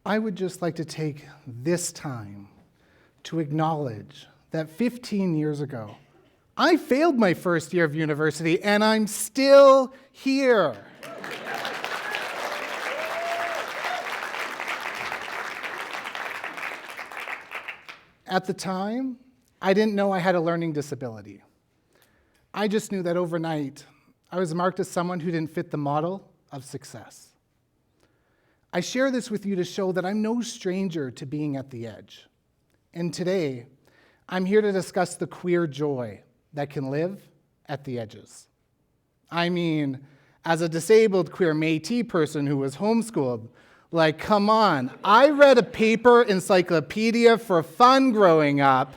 I would just like to take this time to acknowledge that 15 years ago, I failed my first year of university and I'm still here. At the time, I didn't know I had a learning disability. I just knew that overnight, I was marked as someone who didn't fit the model of success. I share this with you to show that I'm no stranger to being at the edge. And today, I'm here to discuss the queer joy that can live at the edges. I mean, as a disabled queer Métis person who was homeschooled, like, come on, I read a paper encyclopedia for fun growing up.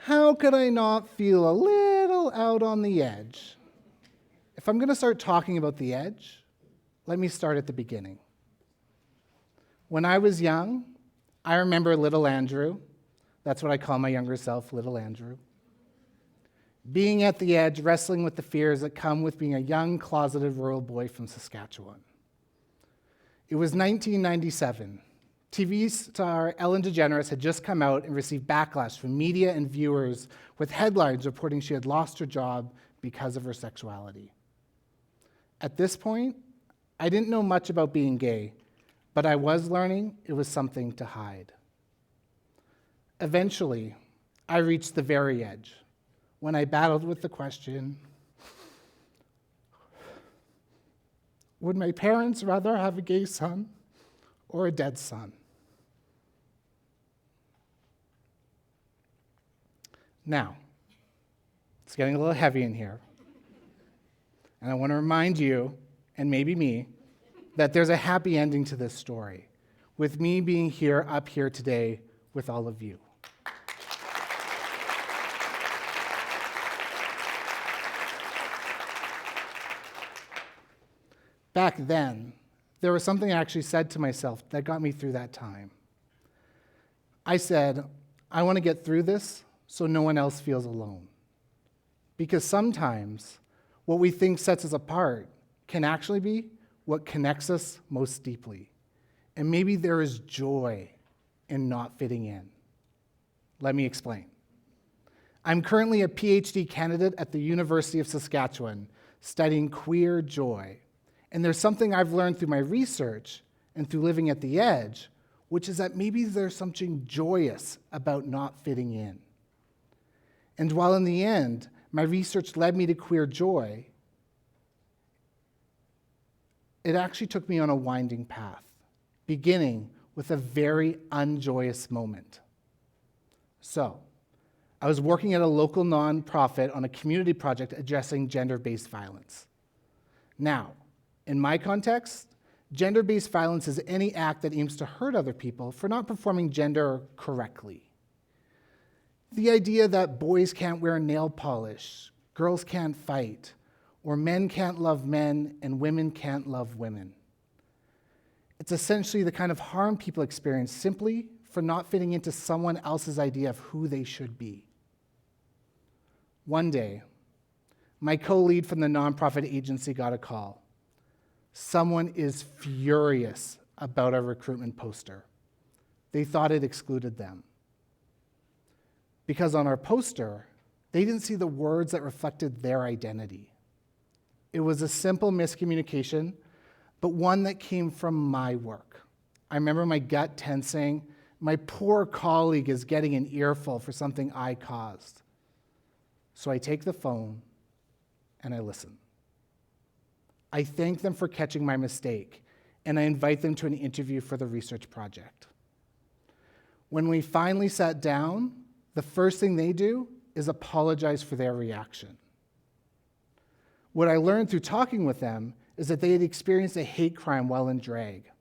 How could I not feel a little out on the edge? If I'm going to start talking about the edge, let me start at the beginning. When I was young, I remember little Andrew, that's what I call my younger self, little Andrew, being at the edge, wrestling with the fears that come with being a young, closeted rural boy from Saskatchewan. It was 1997. TV star Ellen DeGeneres had just come out and received backlash from media and viewers with headlines reporting she had lost her job because of her sexuality. At this point, I didn't know much about being gay, but I was learning it was something to hide. Eventually, I reached the very edge when I battled with the question, would my parents rather have a gay son or a dead son? Now, it's getting a little heavy in here. And I want to remind you, and maybe me, that there's a happy ending to this story, with me being up here today with all of you. Back then, there was something I actually said to myself that got me through that time. I said, I want to get through this so no one else feels alone. Because sometimes what we think sets us apart can actually be what connects us most deeply. And maybe there is joy in not fitting in. Let me explain. I'm currently a PhD candidate at the University of Saskatchewan studying queer joy. And there's something I've learned through my research and through living at the edge, which is that maybe there's something joyous about not fitting in. And while in the end, my research led me to queer joy, it actually took me on a winding path, beginning with a very unjoyous moment. So, I was working at a local nonprofit on a community project addressing gender-based violence. Now, in my context, gender-based violence is any act that aims to hurt other people for not performing gender correctly. The idea that boys can't wear nail polish, girls can't fight, or men can't love men and women can't love women. It's essentially the kind of harm people experience simply for not fitting into someone else's idea of who they should be. One day, my co-lead from the nonprofit agency got a call. Someone is furious about our recruitment poster. They thought it excluded them. Because on our poster, they didn't see the words that reflected their identity. It was a simple miscommunication, but one that came from my work. I remember my gut tensing. My poor colleague is getting an earful for something I caused. So I take the phone and I listen. I thank them for catching my mistake, and I invite them to an interview for the research project. When we finally sat down, the first thing they do is apologize for their reaction. What I learned through talking with them is that they had experienced a hate crime while in drag,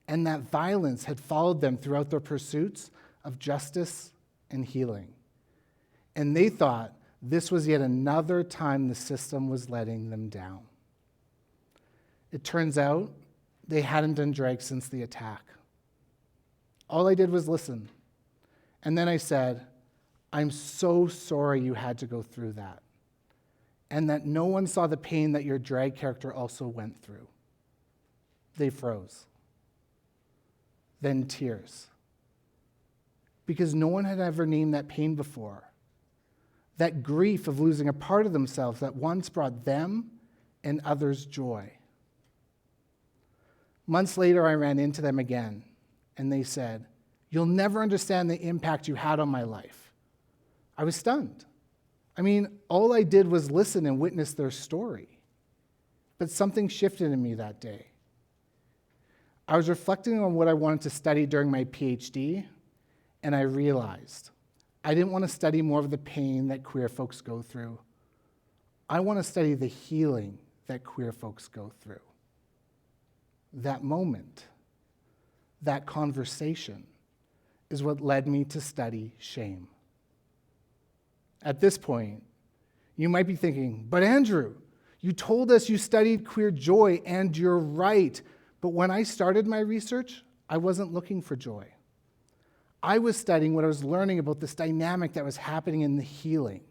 and that violence had followed them throughout their pursuits of justice and healing. And they thought this was yet another time the system was letting them down. It turns out they hadn't done drag since the attack. All I did was listen. And then I said, I'm so sorry you had to go through that, and that no one saw the pain that your drag character also went through. They froze. then tears. Because no one had ever named that pain before. That grief of losing a part of themselves that once brought them and others joy. Months later, I ran into them again, and they said, "You'll never understand the impact you had on my life." I was stunned. I mean, all I did was listen and witness their story. But something shifted in me that day. I was reflecting on what I wanted to study during my PhD, and I realized I didn't want to study more of the pain that queer folks go through. I want to study the healing that queer folks go through. That moment, that conversation, is what led me to study shame. At this point, you might be thinking, "But Andrew, you told us you studied queer joy, and you're right." But when I started my research, I wasn't looking for joy. I was studying what I was learning about this dynamic that was happening in the healing,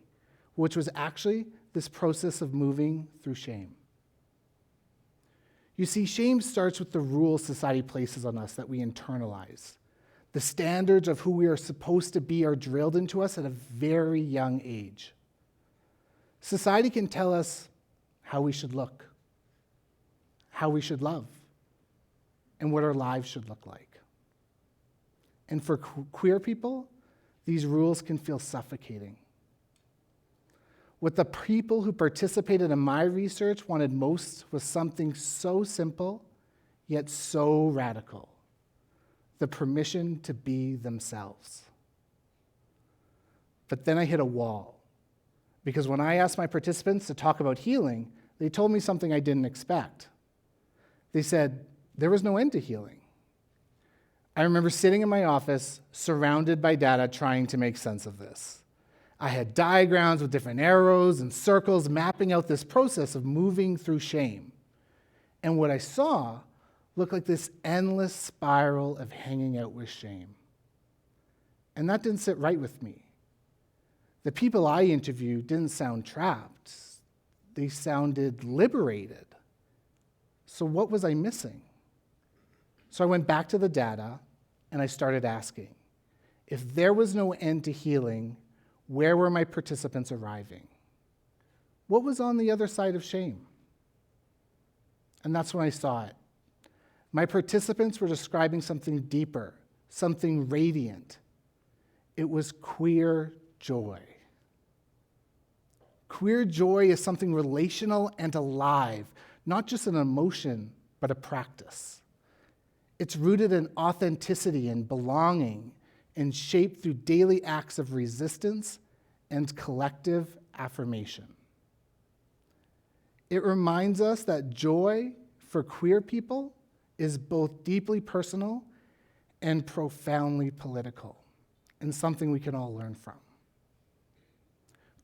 which was actually this process of moving through shame. You see, shame starts with the rules society places on us that we internalize. The standards of who we are supposed to be are drilled into us at a very young age. Society can tell us how we should look, how we should love, and what our lives should look like. And for queer people, these rules can feel suffocating. What the people who participated in my research wanted most was something so simple, yet so radical: the permission to be themselves. But then I hit a wall, because when I asked my participants to talk about healing, they told me something I didn't expect. They said there was no end to healing. I remember sitting in my office, surrounded by data, trying to make sense of this. I had diagrams with different arrows and circles mapping out this process of moving through shame. And what I saw looked like this endless spiral of hanging out with shame. And that didn't sit right with me. The people I interviewed didn't sound trapped. They sounded liberated. So what was I missing? So I went back to the data, and I started asking, if there was no end to healing, where were my participants arriving? What was on the other side of shame? And that's when I saw it. My participants were describing something deeper, something radiant. It was queer joy. Queer joy is something relational and alive, not just an emotion, but a practice. It's rooted in authenticity and belonging, and shaped through daily acts of resistance and collective affirmation. It reminds us that joy for queer people is both deeply personal and profoundly political, and something we can all learn from.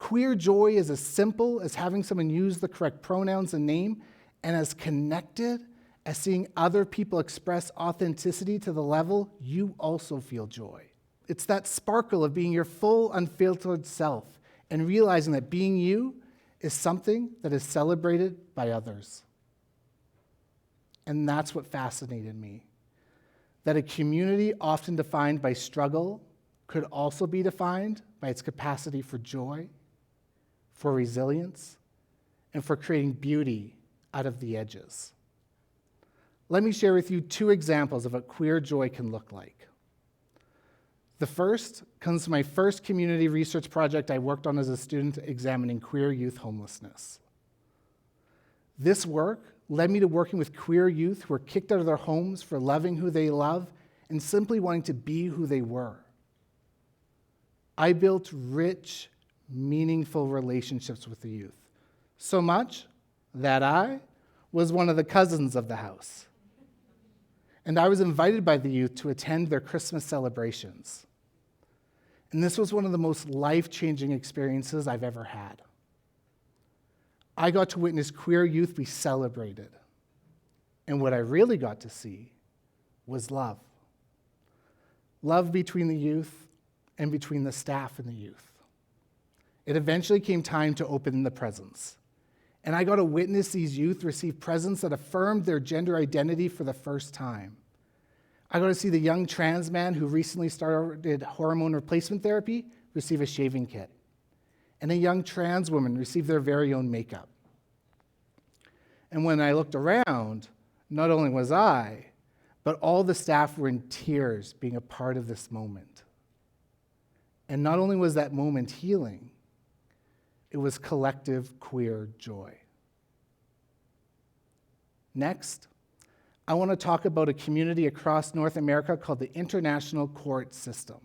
Queer joy is as simple as having someone use the correct pronouns and name, and as connected as seeing other people express authenticity to the level you also feel joy. It's that sparkle of being your full, unfiltered self and realizing that being you is something that is celebrated by others. And that's what fascinated me, that a community often defined by struggle could also be defined by its capacity for joy, for resilience, and for creating beauty out of the edges. Let me share with you 2 examples of what queer joy can look like. The first comes from my first community research project I worked on as a student examining queer youth homelessness. This work led me to working with queer youth who were kicked out of their homes for loving who they love and simply wanting to be who they were. I built rich, meaningful relationships with the youth, so much that I was one of the cousins of the house. And I was invited by the youth to attend their Christmas celebrations. And this was one of the most life-changing experiences I've ever had. I got to witness queer youth be celebrated. And what I really got to see was love. Love between the youth and between the staff and the youth. It eventually came time to open the presents. And I got to witness these youth receive presents that affirmed their gender identity for the first time. I got to see the young trans man who recently started hormone replacement therapy receive a shaving kit, and a young trans woman receive their very own makeup. And when I looked around, not only was I, but all the staff were in tears being a part of this moment. And not only was that moment healing, it was collective queer joy. Next, I want to talk about a community across North America called the International Court System,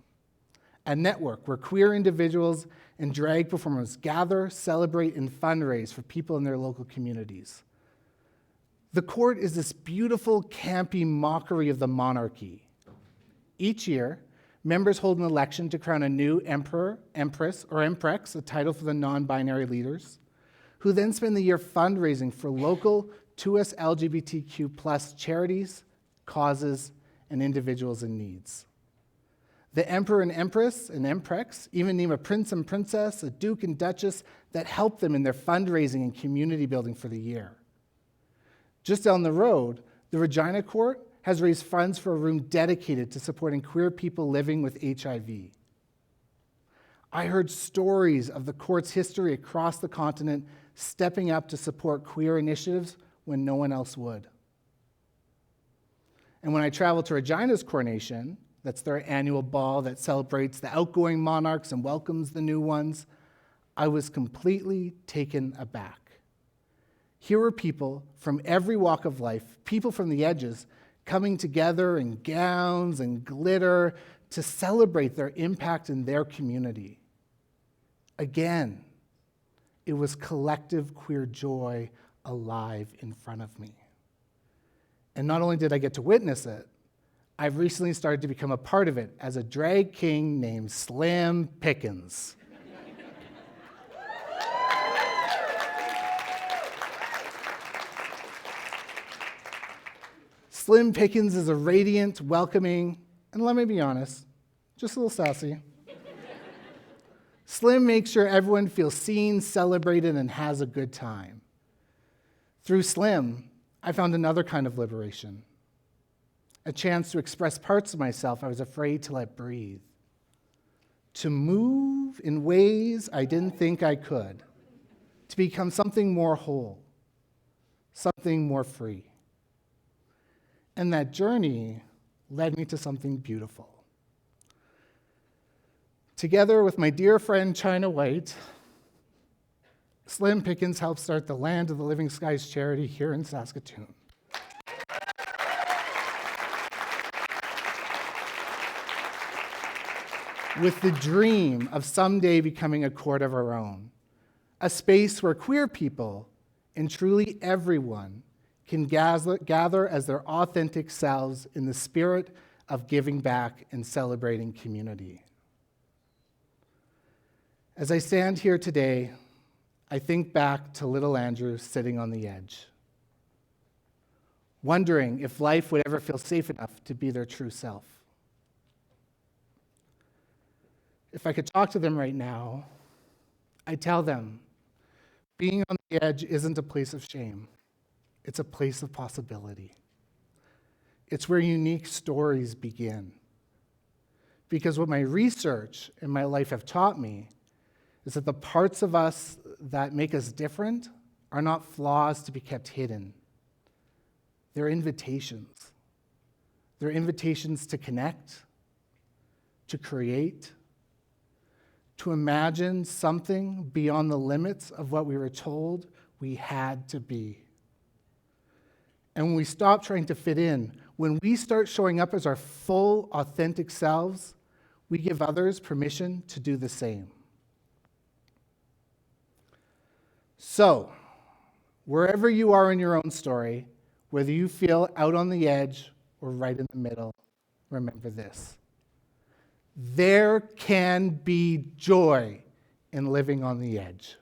a network where queer individuals and drag performers gather, celebrate, and fundraise for people in their local communities. The court is this beautiful, campy mockery of the monarchy. Each year, members hold an election to crown a new emperor, empress, or emprex, a title for the non-binary leaders, who then spend the year fundraising for local 2S LGBTQ+ charities, causes, and individuals in needs. The emperor and empress and emprex even name a prince and princess, a duke and duchess that help them in their fundraising and community building for the year. Just down the road, the Regina Court has raised funds for a room dedicated to supporting queer people living with HIV. I heard stories of the court's history across the continent stepping up to support queer initiatives when no one else would. And when I traveled to Regina's coronation, that's their annual ball that celebrates the outgoing monarchs and welcomes the new ones, I was completely taken aback. Here were people from every walk of life, people from the edges, coming together in gowns and glitter to celebrate their impact in their community. Again, it was collective queer joy alive in front of me. And not only did I get to witness it, I've recently started to become a part of it as a drag king named Slim Pickens. Slim Pickens is a radiant, welcoming, and let me be honest, just a little sassy. Slim makes sure everyone feels seen, celebrated, and has a good time. Through Slim, I found another kind of liberation, a chance to express parts of myself I was afraid to let breathe, to move in ways I didn't think I could, to become something more whole, something more free. And that journey led me to something beautiful. Together with my dear friend China White, Slim Pickens helped start the Land of the Living Skies charity here in Saskatoon. With the dream of someday becoming a court of our own, a space where queer people, and truly everyone, can gather as their authentic selves in the spirit of giving back and celebrating community. As I stand here today, I think back to little Andrew sitting on the edge, wondering if life would ever feel safe enough to be their true self. If I could talk to them right now, I'd tell them, being on the edge isn't a place of shame. It's a place of possibility. It's where unique stories begin. Because what my research and my life have taught me is that the parts of us that make us different are not flaws to be kept hidden. They're invitations. They're invitations to connect, to create, to imagine something beyond the limits of what we were told we had to be. And when we stop trying to fit in, when we start showing up as our full, authentic selves, we give others permission to do the same. So, wherever you are in your own story, whether you feel out on the edge or right in the middle, remember this. There can be joy in living on the edge.